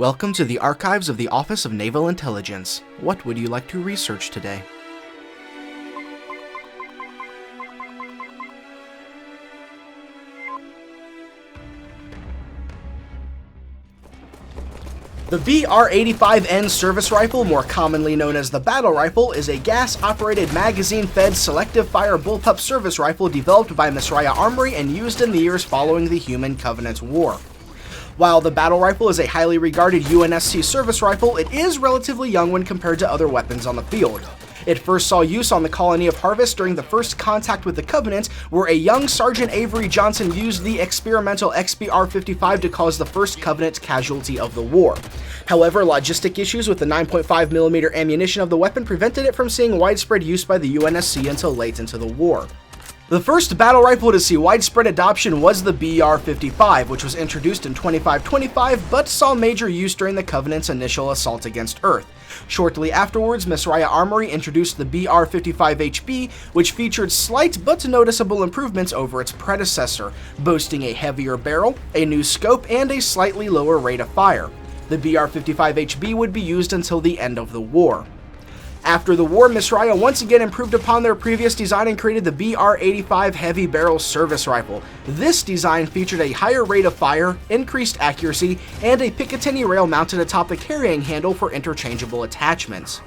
Welcome to the archives of the Office of Naval Intelligence. What would you like to research today? The BR85N service rifle, more commonly known as the battle rifle, is a gas-operated magazine-fed selective-fire bullpup service rifle developed by Misraya Armory and used in the years following the Human Covenant War. While the battle rifle is a highly regarded UNSC service rifle, it is relatively young when compared to other weapons on the field. It first saw use on the colony of Harvest during the first contact with the Covenant, where a young Sergeant Avery Johnson used the experimental BR55 to cause the first Covenant casualty of the war. However, logistic issues with the 9.5mm ammunition of the weapon prevented it from seeing widespread use by the UNSC until late into the war. The first battle rifle to see widespread adoption was the BR55, which was introduced in 2525 but saw major use during the Covenant's initial assault against Earth. Shortly afterwards, Misraya Armory introduced the BR55HB, which featured slight but noticeable improvements over its predecessor, boasting a heavier barrel, a new scope, and a slightly lower rate of fire. The BR55HB would be used until the end of the war. After the war, Misraya once again improved upon their previous design and created the BR85 Heavy Barrel Service Rifle. This design featured a higher rate of fire, increased accuracy, and a Picatinny rail mounted atop the carrying handle for interchangeable attachments.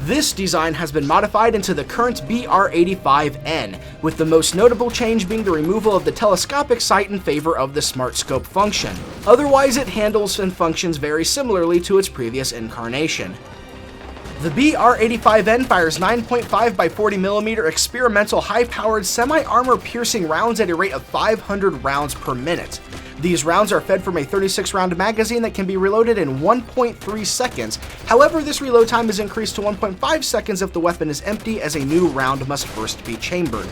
This design has been modified into the current BR85N, with the most notable change being the removal of the telescopic sight in favor of the smart scope function. Otherwise, it handles and functions very similarly to its previous incarnation. The BR85N fires 9.5 by 40mm experimental high-powered semi-armor piercing rounds at a rate of 500 rounds per minute. These rounds are fed from a 36-round magazine that can be reloaded in 1.3 seconds. However, this reload time is increased to 1.5 seconds if the weapon is empty, as a new round must first be chambered.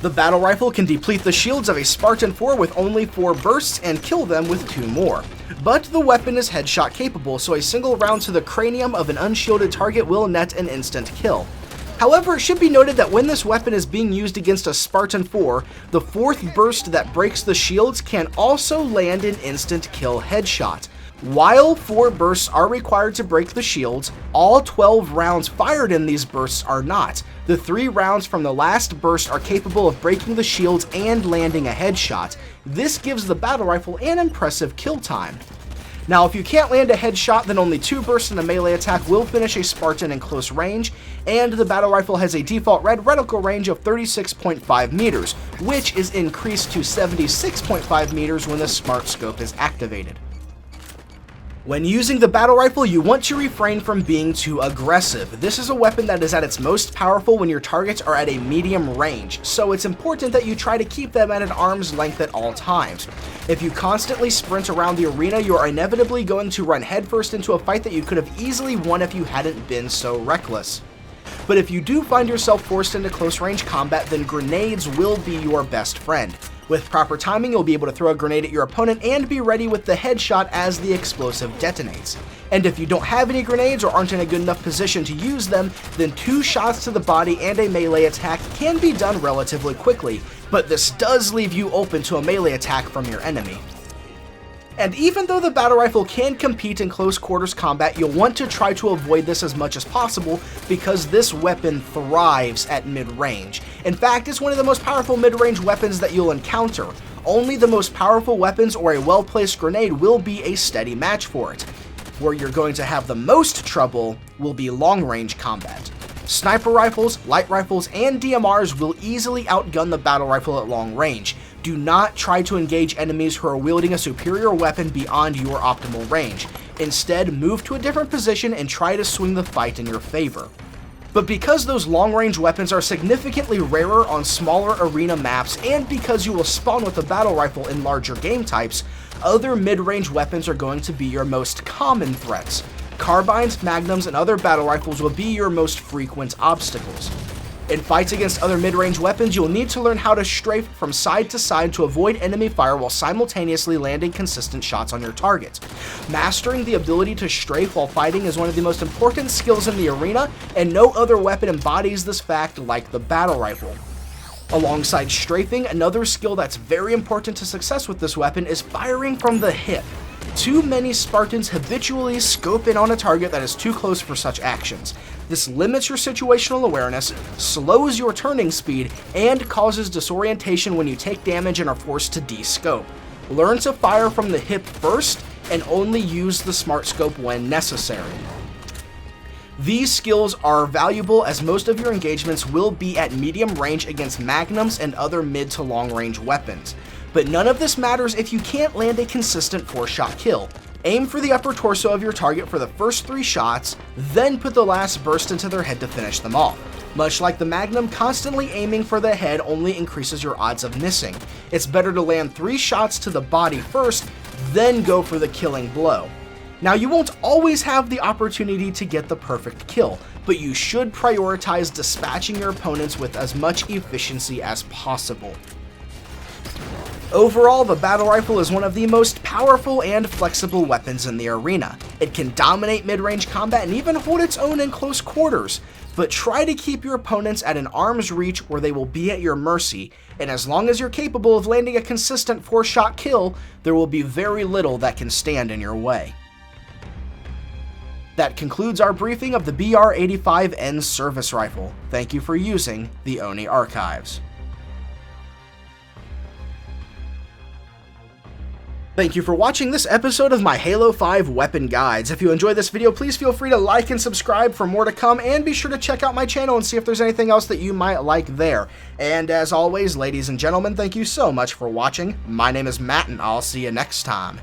The battle rifle can deplete the shields of a Spartan 4 with only 4 bursts and kill them with 2 more. But the weapon is headshot capable, so a single round to the cranium of an unshielded target will net an instant kill. However, it should be noted that when this weapon is being used against a Spartan 4, the 4th burst that breaks the shields can also land an instant kill headshot. While 4 bursts are required to break the shields, all 12 rounds fired in these bursts are not. The 3 rounds from the last burst are capable of breaking the shields and landing a headshot. This gives the battle rifle an impressive kill time. Now, if you can't land a headshot, then only 2 bursts in a melee attack will finish a Spartan in close range, and the battle rifle has a default red reticle range of 36.5 meters, which is increased to 76.5 meters when the smart scope is activated. When using the battle rifle, you want to refrain from being too aggressive. This is a weapon that is at its most powerful when your targets are at a medium range, so it's important that you try to keep them at an arm's length at all times. If you constantly sprint around the arena, you are inevitably going to run headfirst into a fight that you could have easily won if you hadn't been so reckless. But if you do find yourself forced into close range combat, then grenades will be your best friend. With proper timing, you'll be able to throw a grenade at your opponent and be ready with the headshot as the explosive detonates. And if you don't have any grenades or aren't in a good enough position to use them, then 2 shots to the body and a melee attack can be done relatively quickly, but this does leave you open to a melee attack from your enemy. And even though the battle rifle can compete in close quarters combat, you'll want to try to avoid this as much as possible because this weapon thrives at mid-range. In fact, it's one of the most powerful mid-range weapons that you'll encounter. Only the most powerful weapons or a well-placed grenade will be a steady match for it. Where you're going to have the most trouble will be long-range combat. Sniper rifles, light rifles, and DMRs will easily outgun the battle rifle at long range. Do not try to engage enemies who are wielding a superior weapon beyond your optimal range. Instead, move to a different position and try to swing the fight in your favor. But because those long-range weapons are significantly rarer on smaller arena maps, and because you will spawn with a battle rifle in larger game types, other mid-range weapons are going to be your most common threats. Carbines, magnums, and other battle rifles will be your most frequent obstacles. In fights against other mid-range weapons, you'll need to learn how to strafe from side to side to avoid enemy fire while simultaneously landing consistent shots on your target. Mastering the ability to strafe while fighting is one of the most important skills in the arena, and no other weapon embodies this fact like the battle rifle. Alongside strafing, another skill that's very important to success with this weapon is firing from the hip. Too many Spartans habitually scope in on a target that is too close for such actions. This limits your situational awareness, slows your turning speed, and causes disorientation when you take damage and are forced to de-scope. Learn to fire from the hip first, and only use the smart scope when necessary. These skills are valuable as most of your engagements will be at medium range against magnums and other mid to long range weapons. But none of this matters if you can't land a consistent 4-shot kill. Aim for the upper torso of your target for the first 3 shots, then put the last burst into their head to finish them off. Much like the Magnum, constantly aiming for the head only increases your odds of missing. It's better to land 3 shots to the body first, then go for the killing blow. Now, you won't always have the opportunity to get the perfect kill, but you should prioritize dispatching your opponents with as much efficiency as possible. Overall, the battle rifle is one of the most powerful and flexible weapons in the arena. It can dominate mid-range combat and even hold its own in close quarters, but try to keep your opponents at an arm's reach where they will be at your mercy, and as long as you're capable of landing a consistent 4-shot kill, there will be very little that can stand in your way. That concludes our briefing of the BR85N service rifle. Thank you for using the ONI archives. Thank you for watching this episode of my Halo 5 weapon guides. If you enjoyed this video, please feel free to like and subscribe for more to come, and be sure to check out my channel and see if there's anything else that you might like there. And as always, ladies and gentlemen, thank you so much for watching. My name is Matt, and I'll see you next time.